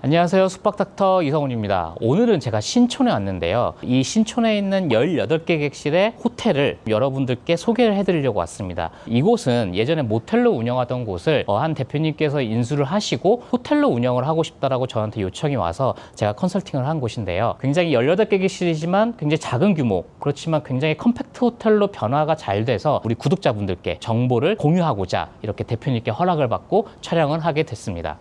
안녕하세요. 숙박닥터 이성훈입니다. 오늘은 제가 신촌에 왔는데요. 이 신촌에 있는 18개 객실의 호텔을 여러분들께 소개를 해드리려고 왔습니다. 이곳은 예전에 모텔로 운영하던 곳을 한 대표님께서 인수를 하시고 호텔로 운영을 하고 싶다라고 저한테 요청이 와서 제가 컨설팅을 한 곳인데요. 굉장히 18개 객실이지만 굉장히 작은 규모, 그렇지만 굉장히 컴팩트 호텔로 변화가 잘 돼서 우리 구독자분들께 정보를 공유하고자 이렇게 대표님께 허락을 받고 촬영을 하게 됐습니다.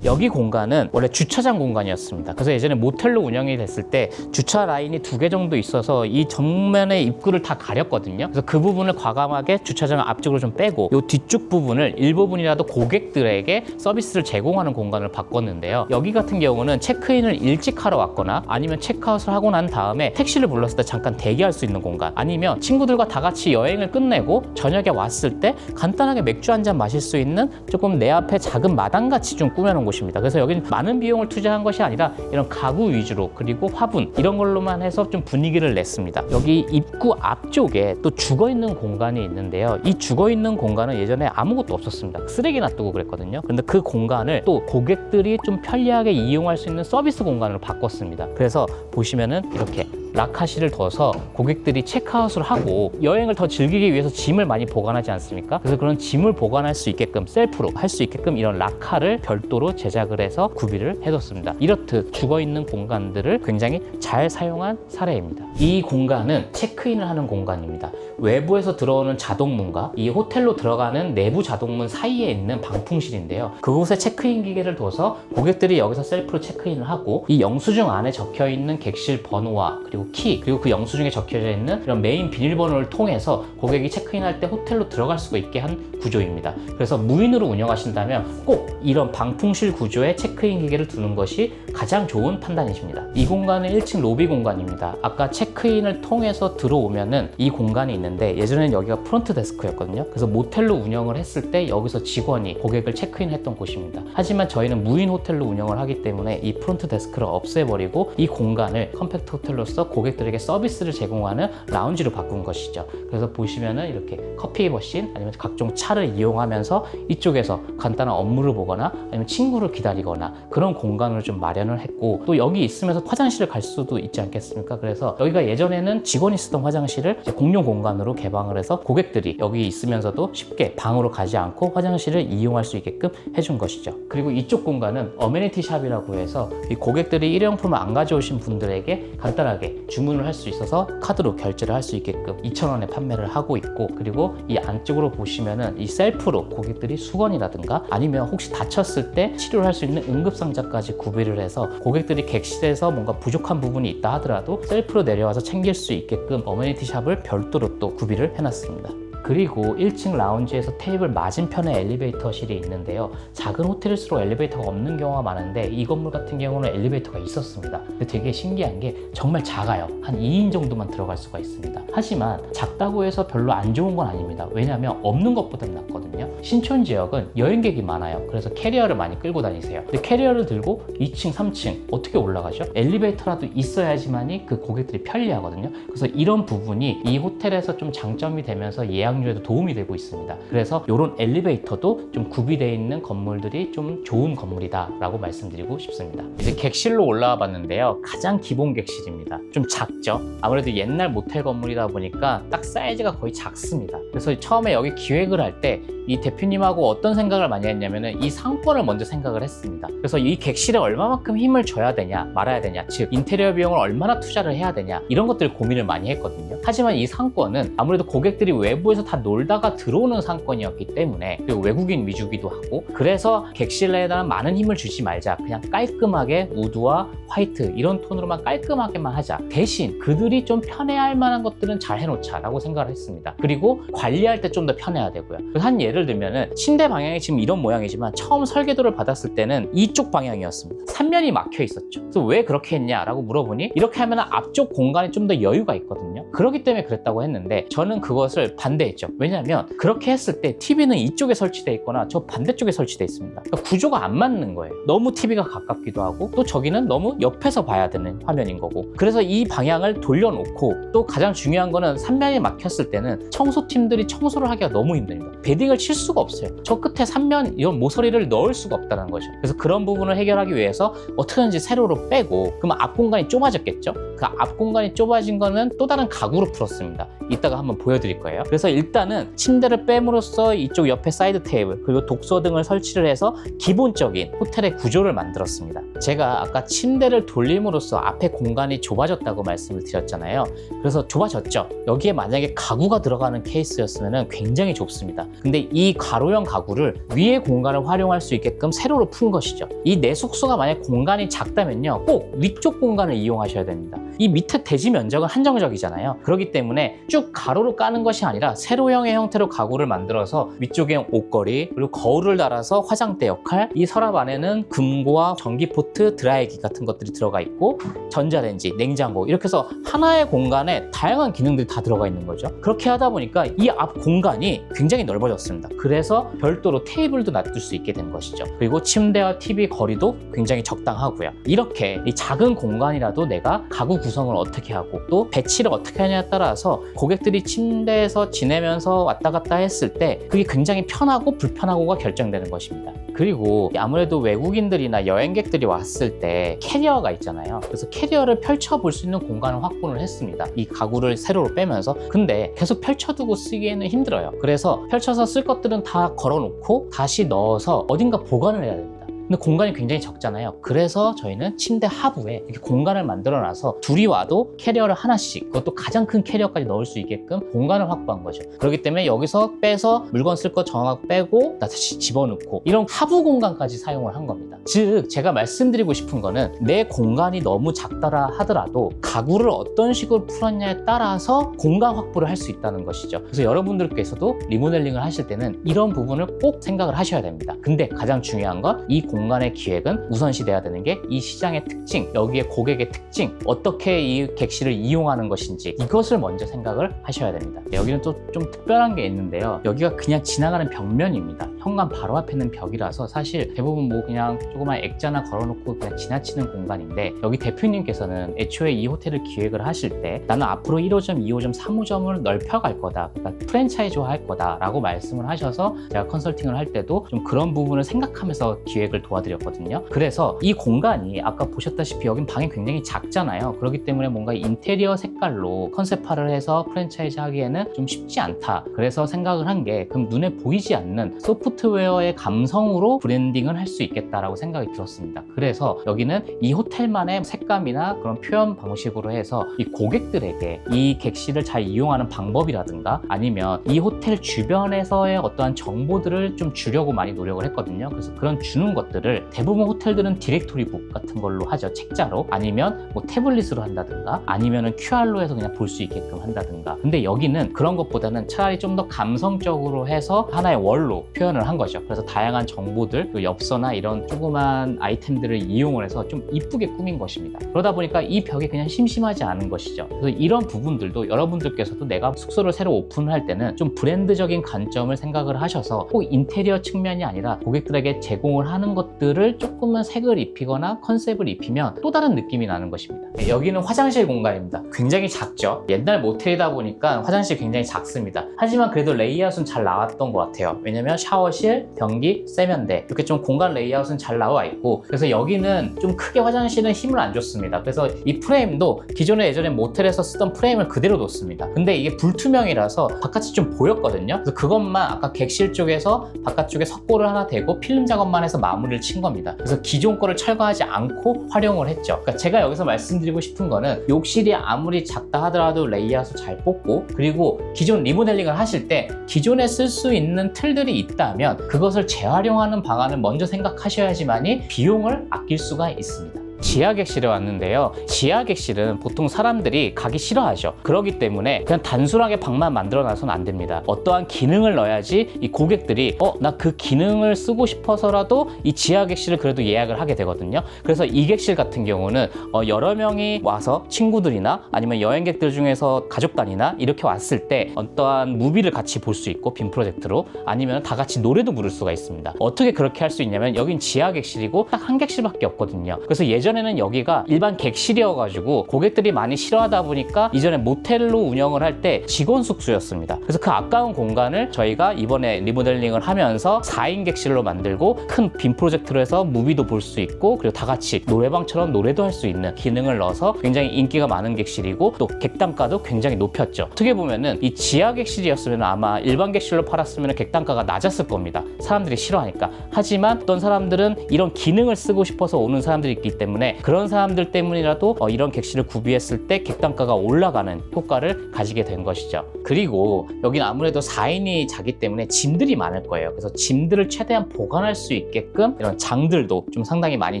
여기 공간은 원래 주차장 공간이었습니다. 그래서 예전에 모텔로 운영이 됐을 때 주차 라인이 2개 정도 있어서 이 정면의 입구를 다 가렸거든요. 그래서 그 부분을 과감하게 주차장 앞쪽으로 좀 빼고 이 뒤쪽 부분을 일부분이라도 고객들에게 서비스를 제공하는 공간을 바꿨는데요. 여기 같은 경우는 체크인을 일찍 하러 왔거나 아니면 체크아웃을 하고 난 다음에 택시를 불렀을 때 잠깐 대기할 수 있는 공간, 아니면 친구들과 다 같이 여행을 끝내고 저녁에 왔을 때 간단하게 맥주 한 잔 마실 수 있는 조금 내 앞에 작은 마당같이 좀 꾸며놓은 곳입니다. 그래서 여기는 많은 비용을 투자한 것이 아니라 이런 가구 위주로, 그리고 화분 이런 걸로만 해서 좀 분위기를 냈습니다. 여기 입구 앞쪽에 또 죽어있는 공간이 있는데요. 이 죽어있는 공간은 예전에 아무것도 없었습니다. 쓰레기 놔두고 그랬거든요. 근데 그 공간을 또 고객들이 좀 편리하게 이용할 수 있는 서비스 공간으로 바꿨습니다. 그래서 보시면은 이렇게 라카시를 둬서 고객들이 체크아웃을 하고 여행을 더 즐기기 위해서 짐을 많이 보관하지 않습니까? 그래서 그런 짐을 보관할 수 있게끔 셀프로 할 수 있게끔 이런 라카를 별도로 제작을 해서 구비를 해뒀습니다. 이렇듯 죽어있는 공간들을 굉장히 잘 사용한 사례입니다. 이 공간은 체크인을 하는 공간입니다. 외부에서 들어오는 자동문과 이 호텔로 들어가는 내부 자동문 사이에 있는 방풍실인데요. 그곳에 체크인 기계를 둬서 고객들이 여기서 셀프로 체크인을 하고 이 영수증 안에 적혀있는 객실 번호와 그리고 키, 그리고 그 영수증에 적혀져 있는 이런 메인 비밀번호를 통해서 고객이 체크인할 때 호텔로 들어갈 수가 있게 한 구조입니다. 그래서 무인으로 운영하신다면 꼭 이런 방풍실 구조에 체크인 기계를 두는 것이 가장 좋은 판단이십니다. 이 공간은 1층 로비 공간입니다. 아까 체크인을 통해서 들어오면은 이 공간이 있는데 예전에는 여기가 프론트 데스크였거든요. 그래서 모텔로 운영을 했을 때 여기서 직원이 고객을 체크인했던 곳입니다. 하지만 저희는 무인 호텔로 운영을 하기 때문에 이 프론트 데스크를 없애버리고 이 공간을 컴팩트 호텔로서 고객들에게 서비스를 제공하는 라운지로 바꾼 것이죠. 그래서 보시면은 이렇게 커피 머신 아니면 각종 차를 이용하면서 이쪽에서 간단한 업무를 보거나 아니면 친구를 기다리거나 그런 공간을 좀 마련을 했고, 또 여기 있으면서 화장실을 갈 수도 있지 않겠습니까? 그래서 여기가 예전에는 직원이 쓰던 화장실을 이제 공용 공간으로 개방을 해서 고객들이 여기 있으면서도 쉽게 방으로 가지 않고 화장실을 이용할 수 있게끔 해준 것이죠. 그리고 이쪽 공간은 어메니티 샵이라고 해서 이 고객들이 일회용품을 안 가져오신 분들에게 간단하게 주문을 할 수 있어서 카드로 결제를 할 수 있게끔 2,000원에 판매를 하고 있고, 그리고 이 안쪽으로 보시면은 이 셀프로 고객들이 수건이라든가 아니면 혹시 다쳤을 때 치료를 할 수 있는 응급상자까지 구비를 해서 고객들이 객실에서 뭔가 부족한 부분이 있다 하더라도 셀프로 내려와서 챙길 수 있게끔 어메니티 샵을 별도로 또 구비를 해놨습니다. 그리고 1층 라운지에서 테이블 맞은편에 엘리베이터실이 있는데요. 작은 호텔일수록 엘리베이터가 없는 경우가 많은데 이 건물 같은 경우는 엘리베이터가 있었습니다. 근데 되게 신기한 게 정말 작아요. 한 2인 정도만 들어갈 수가 있습니다. 하지만 작다고 해서 별로 안 좋은 건 아닙니다. 왜냐하면 없는 것보다는 낫거든요. 신촌 지역은 여행객이 많아요. 그래서 캐리어를 많이 끌고 다니세요. 근데 캐리어를 들고 2층, 3층 어떻게 올라가죠? 엘리베이터라도 있어야지만이 그 고객들이 편리하거든요. 그래서 이런 부분이 이 호텔에서 좀 장점이 되면서 예약률에도 도움이 되고 있습니다. 그래서 이런 엘리베이터도 좀 구비되어 있는 건물들이 좀 좋은 건물이다 라고 말씀드리고 싶습니다. 이제 객실로 올라와 봤는데요. 가장 기본 객실입니다. 좀 작죠? 아무래도 옛날 모텔 건물이다 보니까 딱 사이즈가 거의 작습니다. 그래서 처음에 여기 기획을 할 때 이 대표님하고 어떤 생각을 많이 했냐면은 이 상권을 먼저 생각을 했습니다. 그래서 이 객실에 얼마만큼 힘을 줘야 되냐 말아야 되냐, 즉 인테리어 비용을 얼마나 투자를 해야 되냐, 이런 것들 고민을 많이 했거든요. 하지만 이 상권은 아무래도 고객들이 외부에서 다 놀다가 들어오는 상권이었기 때문에, 그리고 외국인 위주기도 하고, 그래서 객실에다 많은 힘을 주지 말자, 그냥 깔끔하게 우드와 화이트 이런 톤으로만 깔끔하게만 하자, 대신 그들이 좀 편해할 만한 것들은 잘 해놓자 라고 생각을 했습니다. 그리고 관리할 때 좀 더 편해야 되고요. 한 예를 들면은 침대 방향이 지금 이런 모양이지만 처음 설계도를 받았을 때는 이쪽 방향이었습니다. 3면이 막혀 있었죠. 그래서 왜 그렇게 했냐라고 물어보니 이렇게 하면 앞쪽 공간에 좀 더 여유가 있거든요. 그렇기 때문에 그랬다고 했는데 저는 그것을 반대했죠. 왜냐하면 그렇게 했을 때 TV는 이쪽에 설치되어 있거나 저 반대쪽에 설치되어 있습니다. 그러니까 구조가 안 맞는 거예요. 너무 TV가 가깝기도 하고 또 저기는 너무 옆에서 봐야 되는 화면인 거고, 그래서 이 방향을 돌려놓고, 또 가장 중요한 거는 3면이 막혔을 때는 청소팀들이 청소를 하기가 너무 힘듭니다. 베딩을 칠 수가 없어요. 저 끝에 3면 이런 모서리를 넣을 수가 없다는 거죠. 그래서 그런 부분을 해결하기 위해서 어떻게든지 세로로 빼고, 그러면 앞 공간이 좁아졌겠죠. 그 앞 공간이 좁아진 거는 또 다른 가구로 풀었습니다. 이따가 한번 보여드릴 거예요. 그래서 일단은 침대를 빼므로써 이쪽 옆에 사이드 테이블 그리고 독서 등을 설치를 해서 기본적인 호텔의 구조를 만들었습니다. 제가 아까 침대를 돌림으로써 앞에 공간이 좁아졌다고 말씀을 드렸잖아요. 그래서 좁아졌죠. 여기에 만약에 가구가 들어가는 케이스였으면 굉장히 좁습니다. 근데 이 가로형 가구를 위의 공간을 활용할 수 있게끔 세로로 푼 것이죠. 이 내 숙소가 만약 공간이 작다면요, 꼭 위쪽 공간을 이용하셔야 됩니다. 이 밑에 대지 면적은 한정적이잖아요. 그렇기 때문에 쭉 가로로 까는 것이 아니라 세로형의 형태로 가구를 만들어서 위쪽에 옷걸이 그리고 거울을 달아서 화장대 역할, 이 서랍 안에는 금고와 전기포트, 드라이기 같은 것들이 들어가 있고, 전자레인지, 냉장고, 이렇게 해서 하나의 공간에 다양한 기능들이 다 들어가 있는 거죠. 그렇게 하다 보니까 이 앞 공간이 굉장히 넓어졌습니다. 그래서 별도로 테이블도 놔둘 수 있게 된 것이죠. 그리고 침대와 TV 거리도 굉장히 적당하고요. 이렇게 이 작은 공간이라도 내가 가구 구성을 어떻게 하고 또 배치를 어떻게 하냐에 따라서 고객들이 침대에서 지내면서 왔다 갔다 했을 때 그게 굉장히 편하고 불편하고가 결정되는 것입니다. 그리고 아무래도 외국인들이나 여행객들이 왔을 때 캐리어가 있잖아요. 그래서 캐리어를 펼쳐볼 수 있는 공간을 확보를 했습니다. 이 가구를 세로로 빼면서. 근데 계속 펼쳐두고 쓰기에는 힘들어요. 그래서 펼쳐서 쓸 것들은 다 걸어놓고 다시 넣어서 어딘가 보관을 해야 됩니다. 근데 공간이 굉장히 적잖아요. 그래서 저희는 침대 하부에 이렇게 공간을 만들어 놔서 둘이 와도 캐리어를 하나씩, 그것도 가장 큰 캐리어까지 넣을 수 있게끔 공간을 확보한 거죠. 그렇기 때문에 여기서 빼서 물건 쓸 거 정하고 빼고 다시 집어넣고, 이런 하부 공간까지 사용을 한 겁니다. 즉 제가 말씀드리고 싶은 거는 내 공간이 너무 작다라 하더라도 가구를 어떤 식으로 풀었냐에 따라서 공간 확보를 할 수 있다는 것이죠. 그래서 여러분들께서도 리모델링을 하실 때는 이런 부분을 꼭 생각을 하셔야 됩니다. 근데 가장 중요한 건 이 공간의 기획은 우선시돼야 되는 게 이 시장의 특징, 여기에 고객의 특징, 어떻게 이 객실을 이용하는 것인지, 이것을 먼저 생각을 하셔야 됩니다. 여기는 또 좀 특별한 게 있는데요. 여기가 그냥 지나가는 벽면입니다. 현관 바로 앞에 있는 벽이라서 사실 대부분 뭐 그냥 조그만 액자나 걸어놓고 그냥 지나치는 공간인데, 여기 대표님께서는 애초에 이 호텔을 기획을 하실 때 나는 앞으로 1호점, 2호점, 3호점을 넓혀갈 거다, 그러니까 프랜차이즈화 할 거다 라고 말씀을 하셔서 제가 컨설팅을 할 때도 좀 그런 부분을 생각하면서 기획을 도와드렸거든요. 그래서 이 공간이 아까 보셨다시피 여긴 방이 굉장히 작잖아요. 그렇기 때문에 뭔가 인테리어 색깔로 컨셉화를 해서 프랜차이즈 하기에는 좀 쉽지 않다. 그래서 생각을 한 게, 그럼 눈에 보이지 않는 소프트웨어의 감성으로 브랜딩을 할 수 있겠다라고 생각이 들었습니다. 그래서 여기는 이 호텔만의 색감이나 그런 표현 방식으로 해서 이 고객들에게 이 객실을 잘 이용하는 방법이라든가 아니면 이 호텔 주변에서의 어떠한 정보들을 좀 주려고 많이 노력을 했거든요. 그래서 그런 주는 것들을 대부분 호텔들은 디렉토리북 같은 걸로 하죠. 책자로. 아니면 뭐 태블릿으로 한다든가 아니면은 QR로 해서 그냥 볼 수 있게끔 한다든가. 근데 여기는 그런 것보다는 차라리 좀 더 감성적으로 해서 하나의 월로 표현을 한 거죠. 그래서 다양한 정보들, 그 엽서나 이런 조그만 아이템들을 이용을 해서 좀 이쁘게 꾸민 것입니다. 그러다 보니까 이 벽이 그냥 심심하지 않은 것이죠. 그래서 이런 부분들도 여러분들께서도 내가 숙소를 새로 오픈할 때는 좀 브랜드적인 관점을 생각을 하셔서 꼭 인테리어 측면이 아니라 고객들에게 제공을 하는 것들을 조금은 색을 입히거나 컨셉을 입히면 또 다른 느낌이 나는 것입니다. 여기는 화장실 공간입니다. 굉장히 작죠. 옛날 모텔이다 보니까 화장실이 굉장히 작습니다. 하지만 그래도 레이아웃은 잘 나왔던 것 같아요. 왜냐면 샤워실, 변기, 세면대 이렇게 좀 공간 레이아웃은 잘 나와 있고, 그래서 여기는 좀 크게 화장실은 힘을 안 줬습니다. 그래서 이 프레임도 기존에 예전에 모텔에서 쓰던 프레임을 그대로 뒀습니다. 근데 이게 불투명이라서 바깥이 좀 보였거든요. 그래서 그것만 아까 객실 쪽에서 바깥쪽에 석고를 하나 대고 필름 작업만 해서 마무리를 친 겁니다. 그래서 기존 거를 철거하지 않고 활용을 했죠. 그러니까 제가 여기서 말씀드리고 싶은 거는 욕실이 아무리 작다 하더라도 레이아웃을 잘 뽑고, 그리고 기존 리모델링을 하실 때 기존에 쓸 수 있는 틀들이 있다면 그것을 재활용하는 방안을 먼저 생각하셔야지만이 비용을 아낄 수가 있습니다. 지하 객실에 왔는데요. 지하 객실은 보통 사람들이 가기 싫어하죠. 그렇기 때문에 그냥 단순하게 방만 만들어 놔서는 안 됩니다. 어떠한 기능을 넣어야지 이 고객들이 나 그 기능을 쓰고 싶어서라도 이 지하 객실을 그래도 예약을 하게 되거든요. 그래서 이 객실 같은 경우는 여러 명이 와서 친구들이나 아니면 여행객들 중에서 가족 단위나 이렇게 왔을 때 어떠한 무비를 같이 볼 수 있고, 빔 프로젝트로, 아니면 다 같이 노래도 부를 수가 있습니다. 어떻게 그렇게 할 수 있냐면 여긴 지하 객실이고 딱 한 객실밖에 없거든요. 그래서 예전 예전에는 여기가 일반 객실이어가지고 고객들이 많이 싫어하다 보니까 이전에 모텔로 운영을 할 때 직원 숙소였습니다. 그래서 그 아까운 공간을 저희가 이번에 리모델링을 하면서 4인 객실로 만들고 큰 빔 프로젝트로 해서 무비도 볼 수 있고 그리고 다 같이 노래방처럼 노래도 할 수 있는 기능을 넣어서 굉장히 인기가 많은 객실이고 또 객단가도 굉장히 높였죠. 어떻게 보면은 이 지하 객실이었으면 아마 일반 객실로 팔았으면 객단가가 낮았을 겁니다. 사람들이 싫어하니까. 하지만 어떤 사람들은 이런 기능을 쓰고 싶어서 오는 사람들이 있기 때문에 그런 사람들 때문이라도 이런 객실을 구비했을 때 객단가가 올라가는 효과를 가지게 된 것이죠. 그리고 여기는 아무래도 4인이 자기 때문에 짐들이 많을 거예요. 그래서 짐들을 최대한 보관할 수 있게끔 이런 장들도 좀 상당히 많이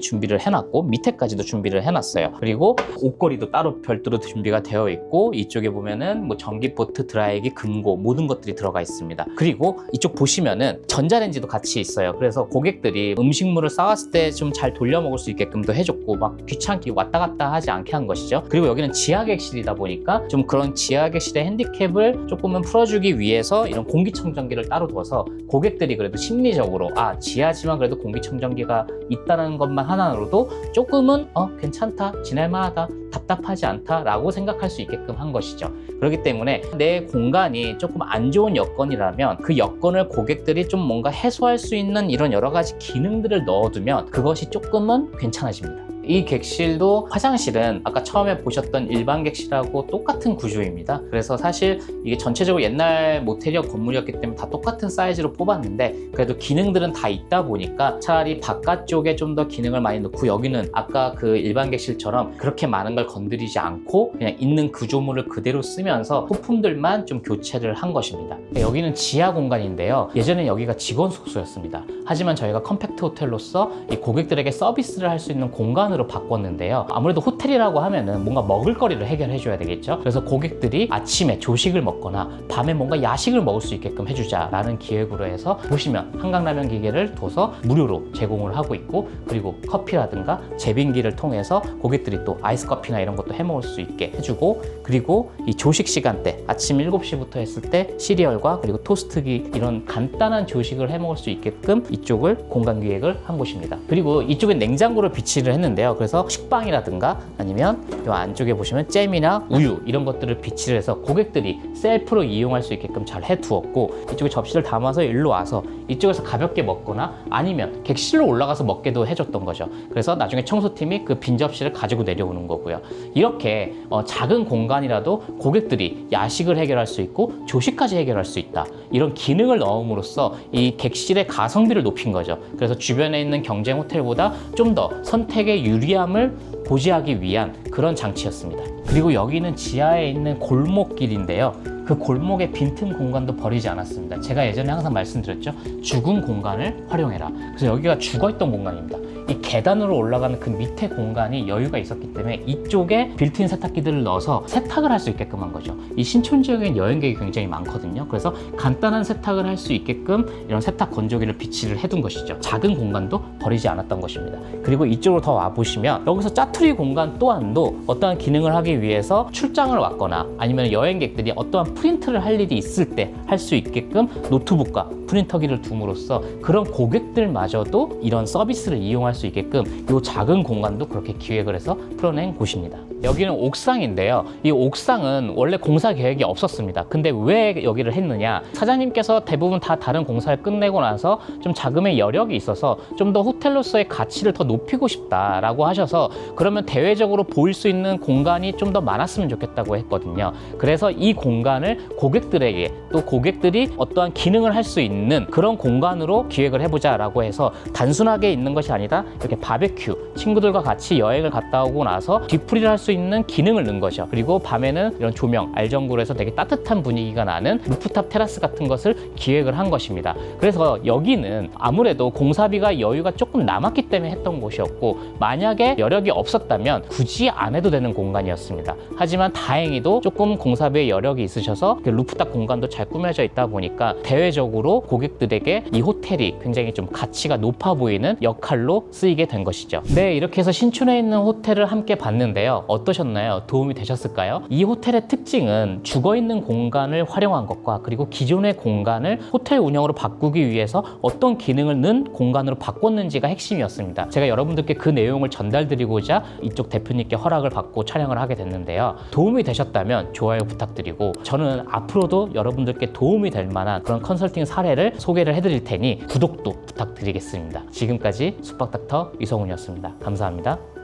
준비를 해놨고 밑에까지도 준비를 해놨어요. 그리고 옷걸이도 따로 별도로 준비가 되어 있고 이쪽에 보면은 뭐 전기포트, 드라이기, 금고 모든 것들이 들어가 있습니다. 그리고 이쪽 보시면은 전자레인지도 같이 있어요. 그래서 고객들이 음식물을 싸왔을 때 좀 잘 돌려 먹을 수 있게끔도 해줬고 막 귀찮게 왔다 갔다 하지 않게 한 것이죠. 그리고 여기는 지하객실이다 보니까 좀 그런 지하객실의 핸디캡을 조금은 풀어주기 위해서 이런 공기청정기를 따로 둬서 고객들이 그래도 심리적으로 지하지만 그래도 공기청정기가 있다는 것만 하나로도 조금은 괜찮다, 지낼만하다, 답답하지 않다 라고 생각할 수 있게끔 한 것이죠. 그렇기 때문에 내 공간이 조금 안 좋은 여건이라면 그 여건을 고객들이 좀 뭔가 해소할 수 있는 이런 여러 가지 기능들을 넣어두면 그것이 조금은 괜찮아집니다. 이 객실도 화장실은 아까 처음에 보셨던 일반 객실하고 똑같은 구조입니다. 그래서 사실 이게 전체적으로 옛날 모텔이었 건물이었기 때문에 다 똑같은 사이즈로 뽑았는데 그래도 기능들은 다 있다 보니까 차라리 바깥쪽에 좀 더 기능을 많이 넣고 여기는 아까 그 일반 객실처럼 그렇게 많은 걸 건드리지 않고 그냥 있는 구조물을 그대로 쓰면서 부품들만 좀 교체를 한 것입니다. 여기는 지하 공간인데요. 예전에 여기가 직원 숙소였습니다. 하지만 저희가 컴팩트 호텔로서 이 고객들에게 서비스를 할 수 있는 공간으로 바꿨는데요. 아무래도 호텔이라고 하면은 뭔가 먹을거리를 해결해 줘야 되겠죠. 그래서 고객들이 아침에 조식을 먹거나 밤에 뭔가 야식을 먹을 수 있게끔 해주자라는 기획으로 해서 보시면 한강라면 기계를 둬서 무료로 제공을 하고 있고 그리고 커피라든가 제빙기를 통해서 고객들이 또 아이스 커피나 이런 것도 해 먹을 수 있게 해주고 그리고 이 조식 시간대 아침 7시부터 했을 때 시리얼과 그리고 토스트기 이런 간단한 조식을 해 먹을 수 있게끔 이쪽을 공간 기획을 한 곳입니다. 그리고 이쪽에 냉장고를 비치를 했는데요. 그래서 식빵이라든가 아니면 이 안쪽에 보시면 잼이나 우유 이런 것들을 비치를 해서 고객들이 셀프로 이용할 수 있게끔 잘 해두었고 이쪽에 접시를 담아서 일로 와서 이쪽에서 가볍게 먹거나 아니면 객실로 올라가서 먹게도 해줬던 거죠. 그래서 나중에 청소팀이 그 빈 접시를 가지고 내려오는 거고요. 이렇게 작은 공간이라도 고객들이 야식을 해결할 수 있고 조식까지 해결할 수 있다. 이런 기능을 넣음으로써 이 객실의 가성비를 높인 거죠. 그래서 주변에 있는 경쟁 호텔보다 좀 더 선택의 유리함을 고지하기 위한 그런 장치였습니다. 그리고 여기는 지하에 있는 골목길인데요. 그 골목의 빈틈 공간도 버리지 않았습니다. 제가 예전에 항상 말씀드렸죠. 죽은 공간을 활용해라. 그래서 여기가 죽어있던 공간입니다. 이 계단으로 올라가는 그 밑에 공간이 여유가 있었기 때문에 이쪽에 빌트인 세탁기들을 넣어서 세탁을 할 수 있게끔 한 거죠. 이 신촌 지역엔 여행객이 굉장히 많거든요. 그래서 간단한 세탁을 할 수 있게끔 이런 세탁 건조기를 비치를 해둔 것이죠. 작은 공간도 버리지 않았던 것입니다. 그리고 이쪽으로 더 와보시면 여기서 짜투리 공간 또한도 어떠한 기능을 하기 위해서 출장을 왔거나 아니면 여행객들이 어떠한 프린트를 할 일이 있을 때 할 수 있게끔 노트북과 프린터기를 둠으로써 그런 고객들마저도 이런 서비스를 이용할 수 있게끔 이 작은 공간도 그렇게 기획을 해서 풀어낸 곳입니다. 여기는 옥상인데요. 이 옥상은 원래 공사 계획이 없었습니다. 근데 왜 여기를 했느냐? 사장님께서 대부분 다 다른 공사를 끝내고 나서 좀 자금의 여력이 있어서 좀 더 호텔로서의 가치를 더 높이고 싶다라고 하셔서 그러면 대외적으로 보일 수 있는 공간이 좀 더 많았으면 좋겠다고 했거든요. 그래서 이 공간을 고객들에게 또 고객들이 어떠한 기능을 할 수 있는 그런 공간으로 기획을 해보자라고 해서 단순하게 있는 것이 아니라 이렇게 바베큐, 친구들과 같이 여행을 갔다 오고 나서 뒤풀이를 할 수 있는 기능을 넣은 거죠. 그리고 밤에는 이런 조명, 알전구로 해서 되게 따뜻한 분위기가 나는 루프탑 테라스 같은 것을 기획을 한 것입니다. 그래서 여기는 아무래도 공사비가 여유가 조금 남았기 때문에 했던 곳이었고 만약에 여력이 없었다면 굳이 안 해도 되는 공간이었습니다. 하지만 다행히도 조금 공사비에 여력이 있으셔서 루프탑 공간도 잘 꾸며져 있다 보니까 대외적으로 고객들에게 이 호텔이 굉장히 좀 가치가 높아 보이는 역할로 쓰이게 된 것이죠. 네, 이렇게 해서 신촌에 있는 호텔을 함께 봤는데요. 어떠셨나요? 도움이 되셨을까요? 이 호텔의 특징은 죽어있는 공간을 활용한 것과 그리고 기존의 공간을 호텔 운영으로 바꾸기 위해서 어떤 기능을 넣은 공간으로 바꿨는지가 핵심이었습니다. 제가 여러분들께 그 내용을 전달드리고자 이쪽 대표님께 허락을 받고 촬영을 하게 됐는데요. 도움이 되셨다면 좋아요 부탁드리고 저는 앞으로도 여러분들께 도움이 될 만한 그런 컨설팅 사례를 소개를 해드릴 테니 구독도 부탁드리겠습니다. 지금까지 숙박닥터 이성훈이었습니다. 감사합니다.